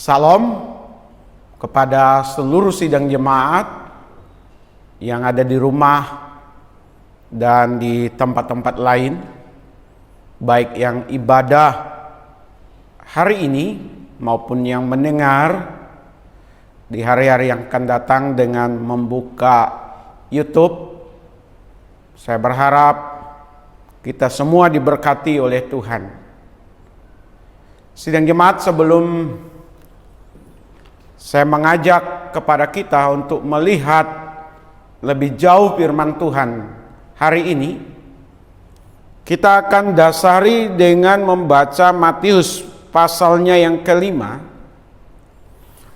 Salam kepada seluruh sidang jemaat yang ada di rumah dan di tempat-tempat lain, baik yang ibadah hari ini maupun yang mendengar di hari-hari yang akan datang dengan membuka YouTube. Saya berharap kita semua diberkati oleh Tuhan. Sidang jemaat, sebelum saya mengajak kepada kita untuk melihat lebih jauh firman Tuhan hari ini, kita akan dasari dengan membaca Matius pasalnya yang kelima,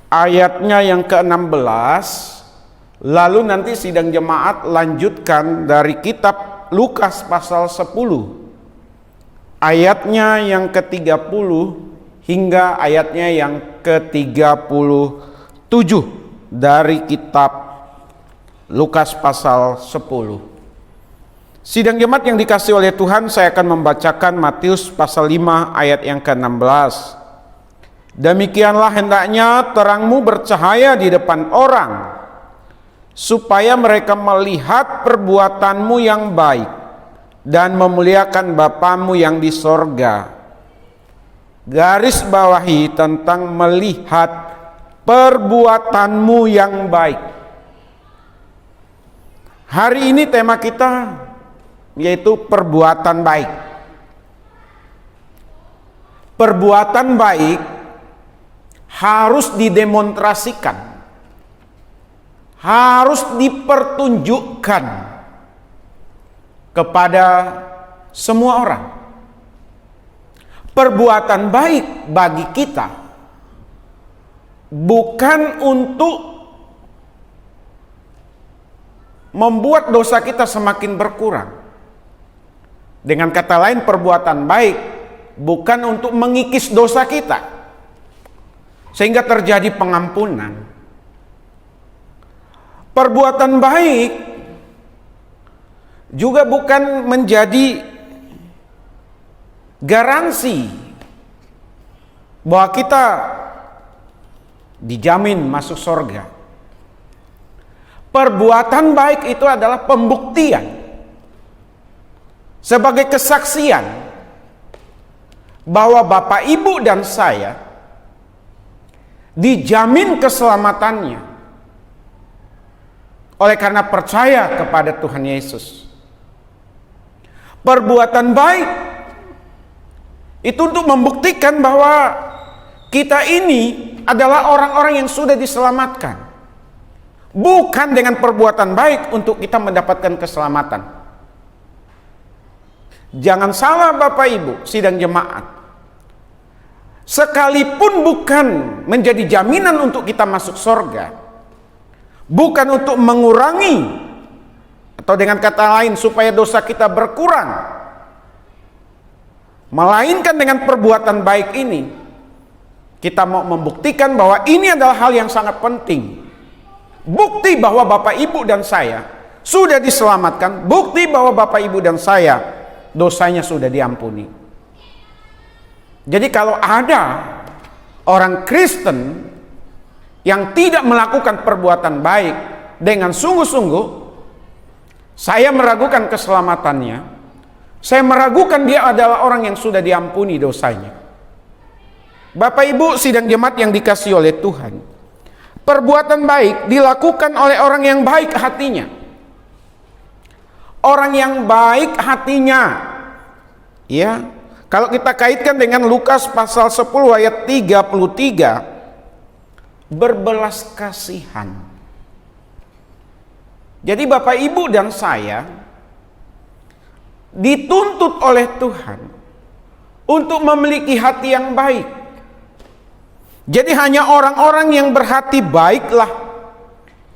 ayatnya yang ke-16, lalu nanti sidang jemaat lanjutkan dari kitab Lukas pasal 10, ayatnya yang ke-30 hingga ayatnya yang ke-37 dari kitab Lukas pasal 10. Sidang jemaat yang dikasihi oleh Tuhan, saya akan membacakan Matius pasal 5 ayat yang ke-16. Demikianlah hendaknya terangmu bercahaya di depan orang, supaya mereka melihat perbuatanmu yang baik dan memuliakan Bapamu yang di sorga. Garis bawahi tentang melihat perbuatanmu yang baik. Hari ini tema kita yaitu perbuatan baik. Perbuatan baik harus didemonstrasikan, harus dipertunjukkan kepada semua orang. Perbuatan baik bagi kita bukan untuk membuat dosa kita semakin berkurang. Dengan kata lain, perbuatan baik bukan untuk mengikis dosa kita sehingga terjadi pengampunan. Perbuatan baik juga bukan menjadi garansi bahwa kita dijamin masuk surga. Perbuatan baik itu adalah pembuktian sebagai kesaksian bahwa Bapak, Ibu, dan saya dijamin keselamatannya oleh karena percaya kepada Tuhan Yesus. Perbuatan baik itu untuk membuktikan bahwa kita ini adalah orang-orang yang sudah diselamatkan. Bukan dengan perbuatan baik untuk kita mendapatkan keselamatan. Jangan salah Bapak Ibu, sidang jemaat. Sekalipun bukan menjadi jaminan untuk kita masuk surga, bukan untuk mengurangi, atau dengan kata lain supaya dosa kita berkurang, melainkan dengan perbuatan baik ini kita mau membuktikan bahwa ini adalah hal yang sangat penting. Bukti bahwa Bapak, Ibu, dan saya sudah diselamatkan, bukti bahwa Bapak, Ibu, dan saya dosanya sudah diampuni. Jadi kalau ada orang Kristen yang tidak melakukan perbuatan baik dengan sungguh-sungguh, saya meragukan keselamatannya. Saya meragukan dia adalah orang yang sudah diampuni dosanya. Bapak, Ibu, sidang jemaat yang dikasihi oleh Tuhan, perbuatan baik dilakukan oleh orang yang baik hatinya. Orang yang baik hatinya, ya. Kalau kita kaitkan dengan Lukas pasal 10 ayat 33, berbelas kasihan. Jadi Bapak, Ibu, dan saya dituntut oleh Tuhan untuk memiliki hati yang baik. Jadi hanya orang-orang yang berhati baiklah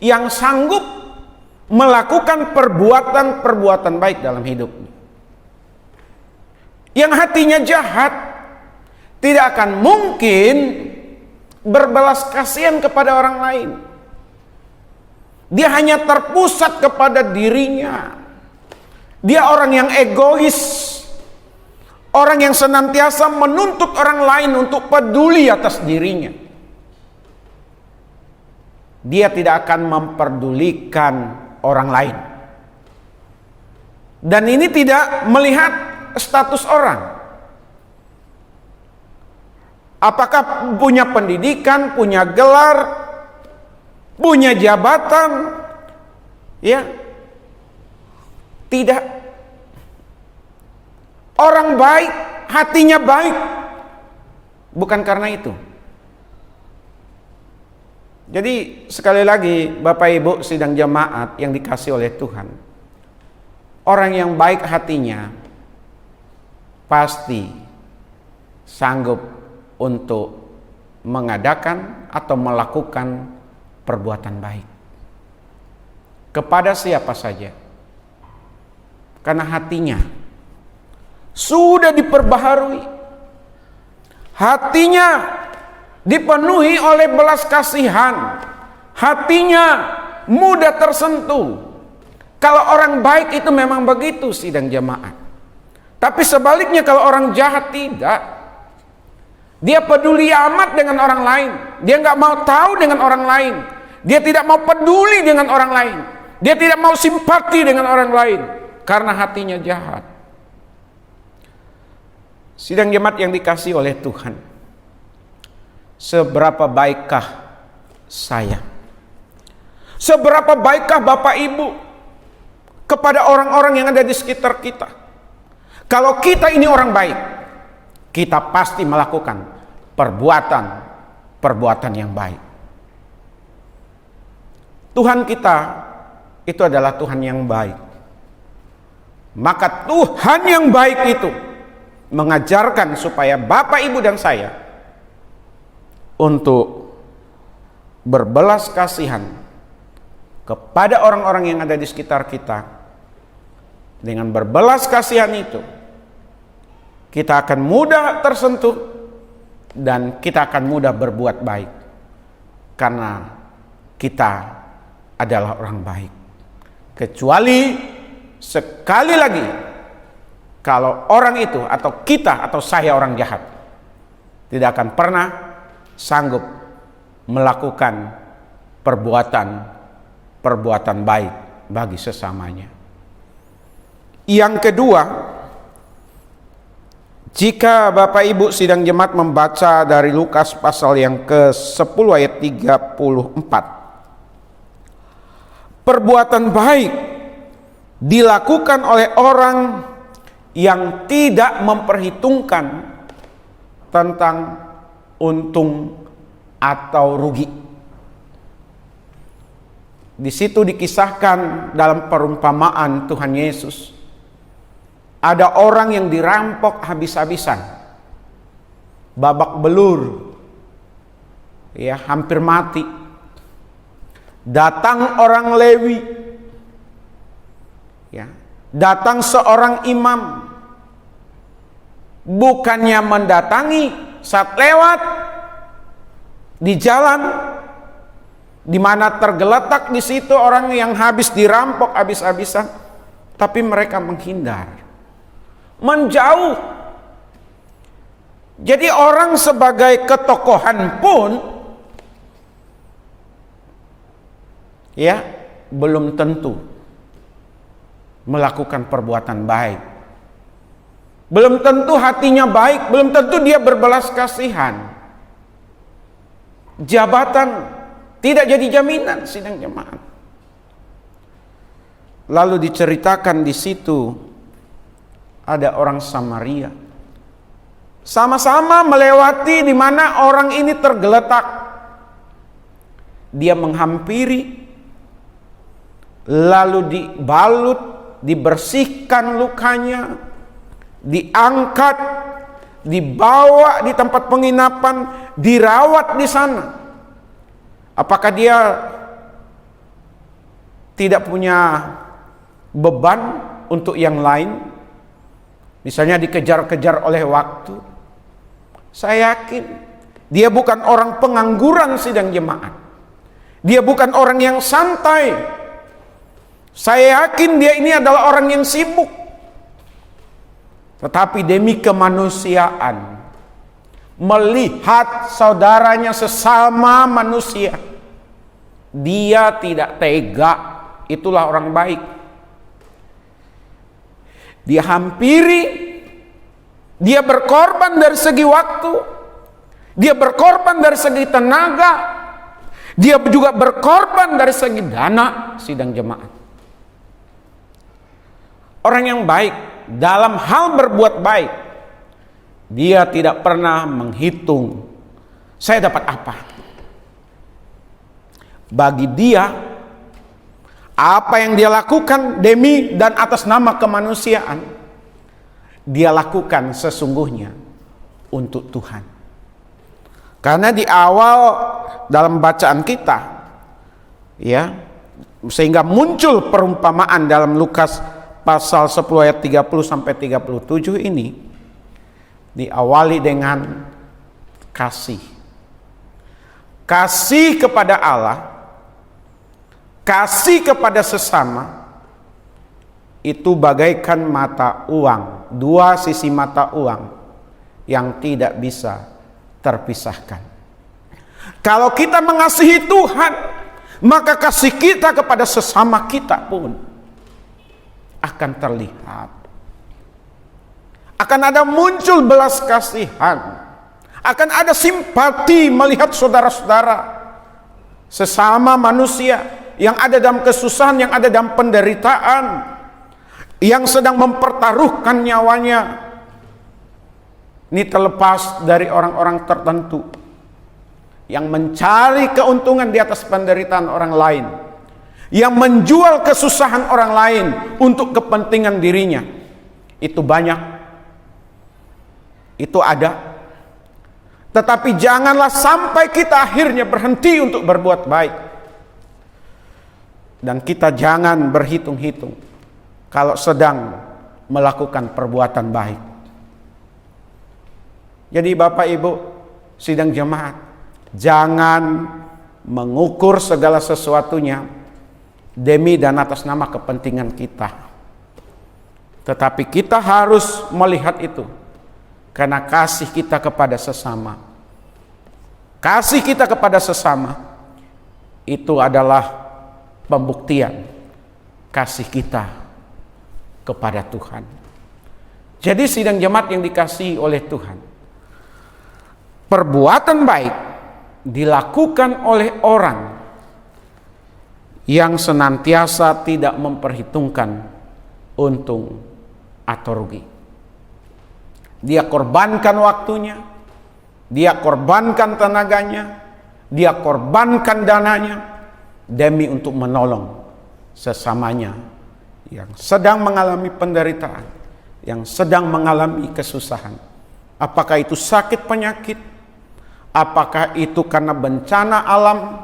yang sanggup melakukan perbuatan-perbuatan baik dalam hidupnya. Yang hatinya jahat tidak akan mungkin berbelas kasihan kepada orang lain. Dia hanya terpusat kepada dirinya. Dia orang yang egois, orang yang senantiasa menuntut orang lain untuk peduli atas dirinya. Dia tidak akan memperdulikan orang lain. Dan ini tidak melihat status orang. Apakah punya pendidikan, punya gelar, punya jabatan, ya? Tidak. Orang baik, hatinya baik. Bukan karena itu. Jadi sekali lagi Bapak Ibu sidang jemaat yang dikasih oleh Tuhan, orang yang baik hatinya pasti sanggup untuk mengadakan atau melakukan perbuatan baik kepada siapa saja, karena hatinya sudah diperbaharui, hatinya dipenuhi oleh belas kasihan, hatinya mudah tersentuh. Kalau orang baik itu memang begitu sidang jemaat. Tapi sebaliknya kalau orang jahat tidak. Dia peduli amat dengan orang lain. Dia nggak mau tahu dengan orang lain. Dia tidak mau peduli dengan orang lain. Dia tidak mau simpati dengan orang lain karena hatinya jahat. Sidang jemaat yang dikasihi oleh Tuhan, seberapa baikkah saya? Seberapa baikkah Bapak Ibu kepada orang-orang yang ada di sekitar kita? Kalau kita ini orang baik, kita pasti melakukan perbuatan yang baik. Tuhan kita itu adalah Tuhan yang baik. Maka Tuhan yang baik itu mengajarkan supaya Bapak, Ibu, dan saya untuk berbelas kasihan kepada orang-orang yang ada di sekitar kita. Dengan berbelas kasihan itu, kita akan mudah tersentuh dan kita akan mudah berbuat baik karena kita adalah orang baik. Kecuali sekali lagi kalau orang itu atau kita atau saya orang jahat, tidak akan pernah sanggup melakukan perbuatan baik bagi sesamanya. Yang kedua, jika Bapak Ibu sidang jemaat membaca dari Lukas pasal yang ke-10 ayat 34, perbuatan baik dilakukan oleh orang yang tidak memperhitungkan tentang untung atau rugi. Di situ dikisahkan dalam perumpamaan Tuhan Yesus, ada orang yang dirampok habis-habisan, babak belur, ya hampir mati. Datang orang Lewi, ya, datang seorang imam, bukannya mendatangi saat lewat di jalan, di mana tergeletak di situ orang yang habis dirampok habis-habisan, tapi mereka menghindar, menjauh. Jadi orang sebagai ketokohan pun ya belum tentu melakukan perbuatan baik, belum tentu hatinya baik, belum tentu dia berbelas kasihan. Jabatan tidak jadi jaminan sidang jemaat. Lalu diceritakan di situ ada orang Samaria, sama-sama melewati di mana orang ini tergeletak. Dia menghampiri, lalu dibalut, dibersihkan lukanya, diangkat, dibawa di tempat penginapan, dirawat di sana. Apakah dia tidak punya beban untuk yang lain? Misalnya dikejar-kejar oleh waktu. Saya yakin dia bukan orang pengangguran sidang jemaat. Dia bukan orang yang santai. Saya yakin dia ini adalah orang yang sibuk. Tetapi demi kemanusiaan, melihat saudaranya sesama manusia Dia tidak tega. Itulah orang baik. Dia hampiri, dia berkorban dari segi waktu, dia berkorban dari segi tenaga, dia juga berkorban dari segi dana. Sidang jemaat, orang yang baik dalam hal berbuat baik, dia tidak pernah menghitung saya dapat apa. Bagi dia, apa yang dia lakukan demi dan atas nama kemanusiaan, dia lakukan sesungguhnya untuk Tuhan. Karena di awal dalam bacaan kita, ya, sehingga muncul perumpamaan dalam Lukas pasal 10 ayat 30 sampai 37 ini diawali dengan kasih. Kasih kepada Allah, kasih kepada sesama, itu bagaikan mata uang, dua sisi mata uang yang tidak bisa terpisahkan. Kalau kita mengasihi Tuhan, maka kasih kita kepada sesama kita pun akan terlihat. Akan ada muncul belas kasihan, akan ada simpati melihat saudara-saudara sesama manusia yang ada dalam kesusahan, yang ada dalam penderitaan, yang sedang mempertaruhkan nyawanya. Ini terlepas dari orang-orang tertentu yang mencari keuntungan di atas penderitaan orang lain, yang menjual kesusahan orang lain untuk kepentingan dirinya. Itu banyak, itu ada. Tetapi janganlah sampai kita akhirnya berhenti untuk berbuat baik. Dan kita jangan berhitung-hitung kalau sedang melakukan perbuatan baik. Jadi Bapak Ibu sidang jemaat, jangan mengukur segala sesuatunya demi dan atas nama kepentingan kita. Tetapi kita harus melihat itu karena kasih kita kepada sesama. Kasih kita kepada sesama itu adalah pembuktian kasih kita kepada Tuhan. Jadi sidang jemaat yang dikasihi oleh Tuhan, perbuatan baik dilakukan oleh orang yang senantiasa tidak memperhitungkan untung atau rugi. Dia korbankan waktunya, dia korbankan tenaganya, dia korbankan dananya demi untuk menolong sesamanya yang sedang mengalami penderitaan, yang sedang mengalami kesusahan. Apakah itu sakit penyakit, apakah itu karena bencana alam,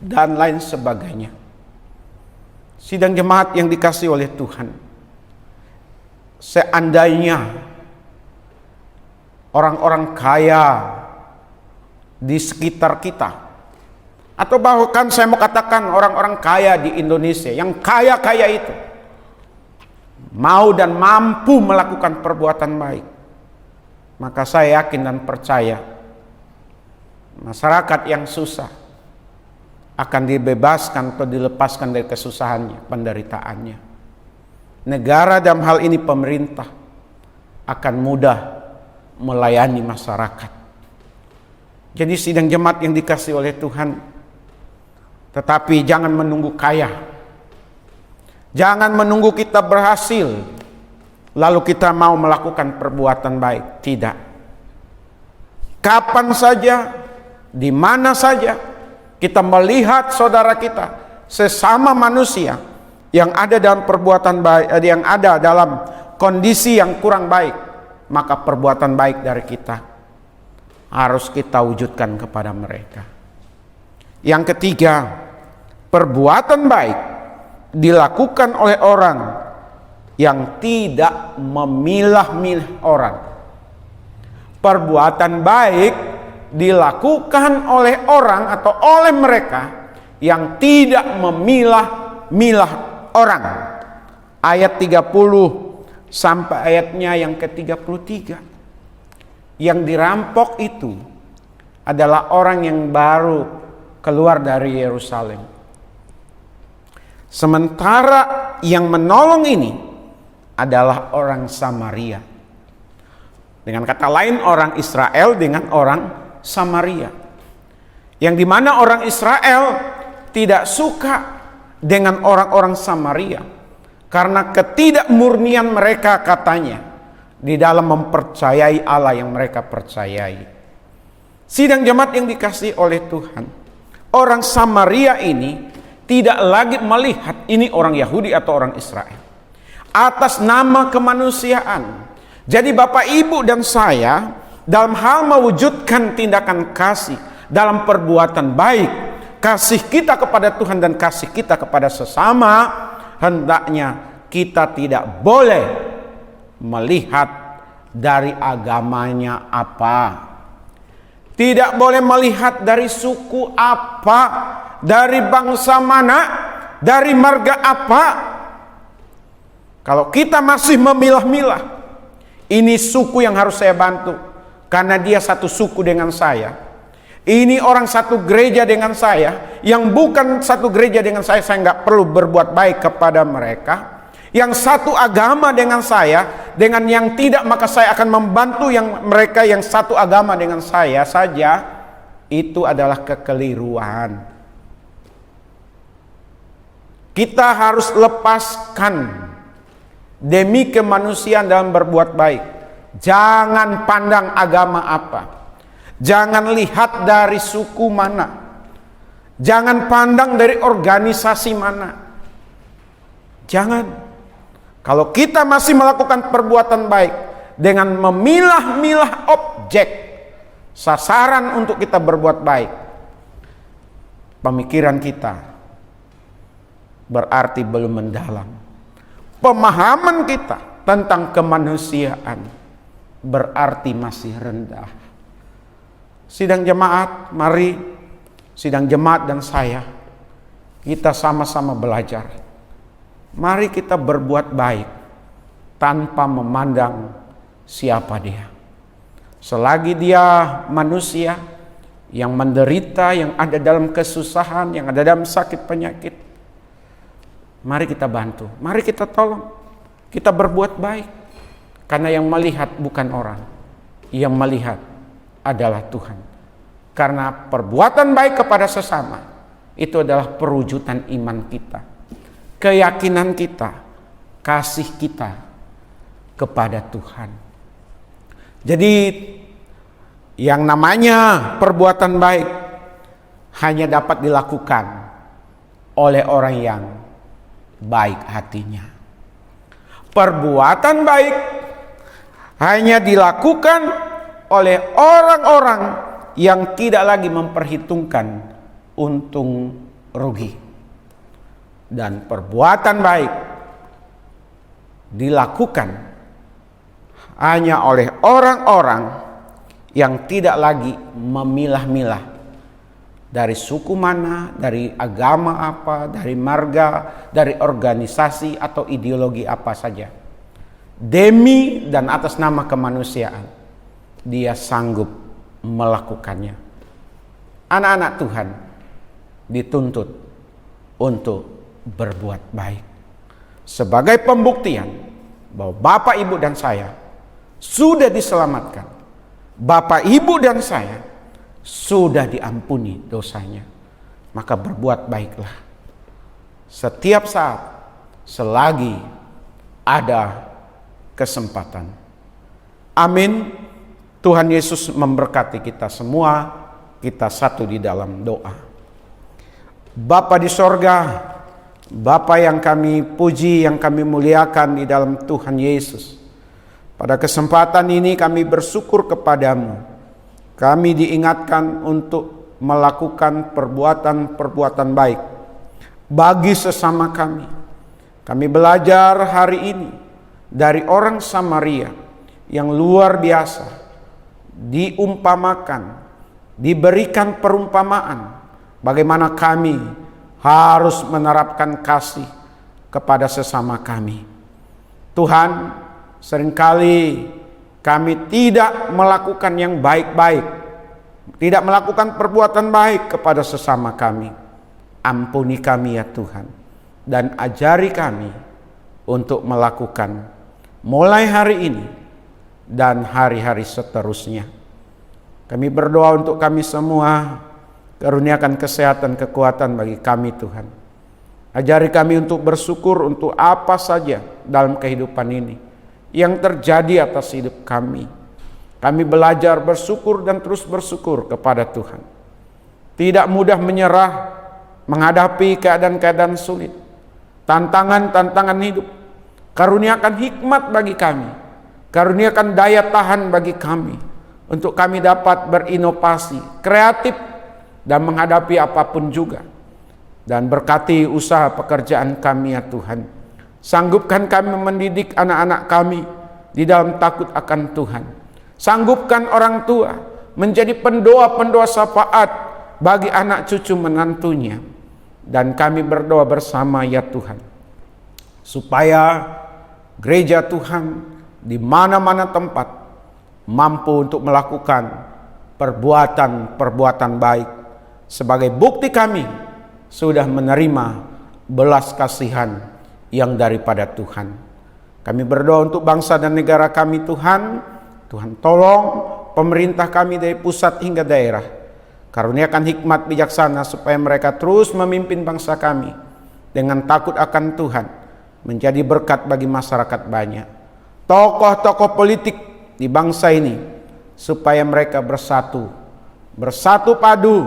dan lain sebagainya. Sidang jemaat yang dikasihi oleh Tuhan, seandainya orang-orang kaya di sekitar kita, atau bahkan saya mau katakan orang-orang kaya di Indonesia, yang kaya-kaya itu mau dan mampu melakukan perbuatan baik, maka saya yakin dan percaya masyarakat yang susah akan dibebaskan atau dilepaskan dari kesusahannya, penderitaannya. Negara dalam hal ini pemerintah akan mudah melayani masyarakat. Jadi sidang jemaat yang dikasihi oleh Tuhan, tetapi jangan menunggu kaya, jangan menunggu kita berhasil lalu kita mau melakukan perbuatan baik. Tidak. Kapan saja, di mana saja kita melihat saudara kita, sesama manusia yang ada dalam perbuatan baik, yang ada dalam kondisi yang kurang baik, maka perbuatan baik dari kita harus kita wujudkan kepada mereka. Yang ketiga, perbuatan baik dilakukan oleh orang yang tidak memilah-milah orang. Perbuatan baik dilakukan oleh orang atau oleh mereka yang tidak memilah-milah orang. Ayat 30 sampai ayatnya yang ke-33. Yang dirampok itu adalah orang yang baru keluar dari Yerusalem. Sementara yang menolong ini adalah orang Samaria. Dengan kata lain, orang Israel dengan orang Samaria. Yang dimana orang Israel tidak suka dengan orang-orang Samaria karena ketidakmurnian mereka katanya di dalam mempercayai Allah yang mereka percayai. Sidang jemaat yang dikasihi oleh Tuhan, orang Samaria ini tidak lagi melihat ini orang Yahudi atau orang Israel atas nama kemanusiaan. Jadi Bapak, Ibu, dan saya dalam hal mewujudkan tindakan kasih dalam perbuatan baik, kasih kita kepada Tuhan dan kasih kita kepada sesama, hendaknya kita tidak boleh melihat dari agamanya apa, tidak boleh melihat dari suku apa, dari bangsa mana, dari marga apa. Kalau kita masih memilah-milah, ini suku yang harus saya bantu karena dia satu suku dengan saya, ini orang satu gereja dengan saya, yang bukan satu gereja dengan saya nggak perlu berbuat baik kepada mereka. Yang satu agama dengan saya, dengan yang tidak, maka saya akan membantu yang mereka yang satu agama dengan saya saja. Itu adalah kekeliruan. Kita harus lepaskan demi kemanusiaan dalam berbuat baik. Jangan pandang agama apa, jangan lihat dari suku mana, jangan pandang dari organisasi mana. Jangan. Kalau kita masih melakukan perbuatan baik dengan memilah-milah objek, sasaran untuk kita berbuat baik, pemikiran kita berarti belum mendalam. Pemahaman kita tentang kemanusiaan berarti masih rendah. Sidang jemaat, mari sidang jemaat dan saya, kita sama-sama belajar. Mari kita berbuat baik tanpa memandang siapa dia. Selagi dia manusia yang menderita, yang ada dalam kesusahan, yang ada dalam sakit penyakit, mari kita bantu, mari kita tolong, kita berbuat baik. Karena yang melihat bukan orang, yang melihat adalah Tuhan. Karena perbuatan baik kepada sesama itu adalah perwujudan iman kita, keyakinan kita, kasih kita kepada Tuhan. Jadi yang namanya perbuatan baik hanya dapat dilakukan oleh orang yang baik hatinya. Perbuatan baik hanya dilakukan oleh orang-orang yang tidak lagi memperhitungkan untung rugi. Dan perbuatan baik dilakukan hanya oleh orang-orang yang tidak lagi memilah-milah dari suku mana, dari agama apa, dari marga, dari organisasi atau ideologi apa saja. Demi dan atas nama kemanusiaan, dia sanggup melakukannya. Anak-anak Tuhan dituntut untuk berbuat baik sebagai pembuktian bahwa Bapak, Ibu, dan saya sudah diselamatkan. Bapak, Ibu, dan saya sudah diampuni dosanya. Maka berbuat baiklah setiap saat selagi ada kesempatan. Amin. Tuhan Yesus memberkati kita semua. Kita satu di dalam doa. Bapa di sorga, Bapa yang kami puji, yang kami muliakan di dalam Tuhan Yesus. Pada kesempatan ini kami bersyukur kepadamu. Kami diingatkan untuk melakukan perbuatan-perbuatan baik bagi sesama kami. Kami belajar hari ini dari orang Samaria yang luar biasa, diumpamakan, diberikan perumpamaan bagaimana kami harus menerapkan kasih kepada sesama kami. Tuhan, seringkali kami tidak melakukan yang baik-baik, tidak melakukan perbuatan baik kepada sesama kami. Ampuni kami ya Tuhan. dan ajari kami untuk melakukan mulai hari ini dan hari-hari seterusnya. Kami berdoa untuk kami semua, karuniakan kesehatan, kekuatan bagi kami Tuhan. Ajari kami untuk bersyukur untuk apa saja dalam kehidupan ini yang terjadi atas hidup kami. Kami belajar bersyukur dan terus bersyukur kepada Tuhan. Tidak mudah menyerah menghadapi keadaan-keadaan sulit, tantangan-tantangan hidup. Karuniakan hikmat bagi kami, karuniakan daya tahan bagi kami, untuk kami dapat berinovasi, kreatif, dan menghadapi apapun juga. Dan berkati usaha pekerjaan kami ya Tuhan. Sanggupkan kami mendidik anak-anak kami di dalam takut akan Tuhan. Sanggupkan orang tua menjadi pendoa-pendoa syafaat bagi anak cucu menantunya. Dan kami berdoa bersama ya Tuhan, supaya gereja Tuhan di mana-mana tempat mampu untuk melakukan perbuatan-perbuatan baik sebagai bukti kami sudah menerima belas kasihan yang daripada Tuhan. Kami berdoa untuk bangsa dan negara kami Tuhan. Tuhan tolong pemerintah kami dari pusat hingga daerah. Karuniakan hikmat bijaksana supaya mereka terus memimpin bangsa kami dengan takut akan Tuhan, menjadi berkat bagi masyarakat banyak. Tokoh-tokoh politik di bangsa ini supaya mereka bersatu padu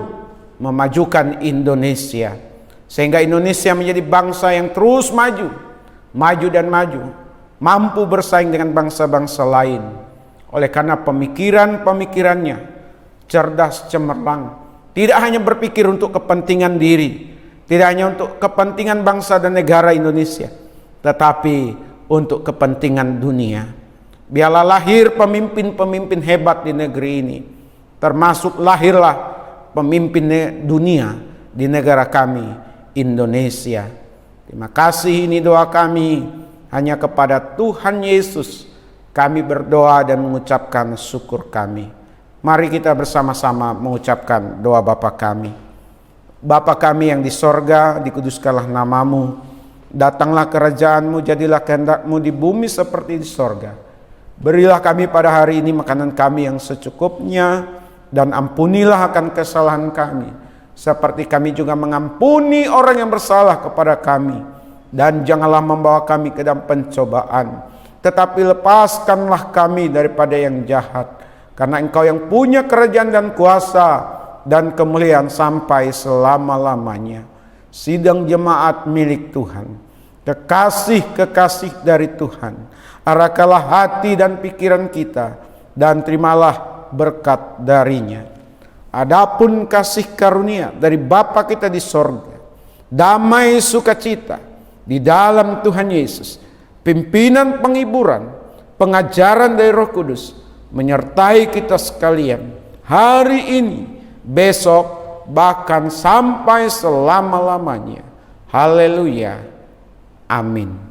memajukan Indonesia, sehingga Indonesia menjadi bangsa yang terus maju dan maju, mampu bersaing dengan bangsa-bangsa lain. Oleh karena pemikirannya cerdas cemerlang, tidak hanya berpikir untuk kepentingan diri, tidak hanya untuk kepentingan bangsa dan negara Indonesia, tetapi untuk kepentingan dunia. Biarlah lahir pemimpin-pemimpin hebat di negeri ini, termasuk lahirlah pemimpin dunia di negara kami Indonesia. Terima kasih, ini doa kami hanya kepada Tuhan Yesus kami berdoa dan mengucapkan syukur kami. Mari kita bersama-sama mengucapkan doa Bapa kami. Bapa kami yang di sorga, dikuduskanlah namamu, datanglah kerajaanmu, jadilah kehendak-mu di bumi seperti di sorga. Berilah kami pada hari ini makanan kami yang secukupnya, dan ampunilah akan kesalahan kami, seperti kami juga mengampuni orang yang bersalah kepada kami. Dan janganlah membawa kami ke dalam pencobaan, tetapi lepaskanlah kami daripada yang jahat. Karena Engkau yang punya kerajaan dan kuasa dan kemuliaan sampai selama-lamanya. Sidang jemaat milik Tuhan, kekasih-kekasih dari Tuhan, arahkanlah hati dan pikiran kita, dan terimalah berkat darinya. Adapun kasih karunia dari Bapa kita di sorga, damai sukacita di dalam Tuhan Yesus, pimpinan penghiburan, pengajaran dari Roh Kudus, menyertai kita sekalian hari ini, besok, bahkan sampai selama-lamanya. Haleluya. Amin.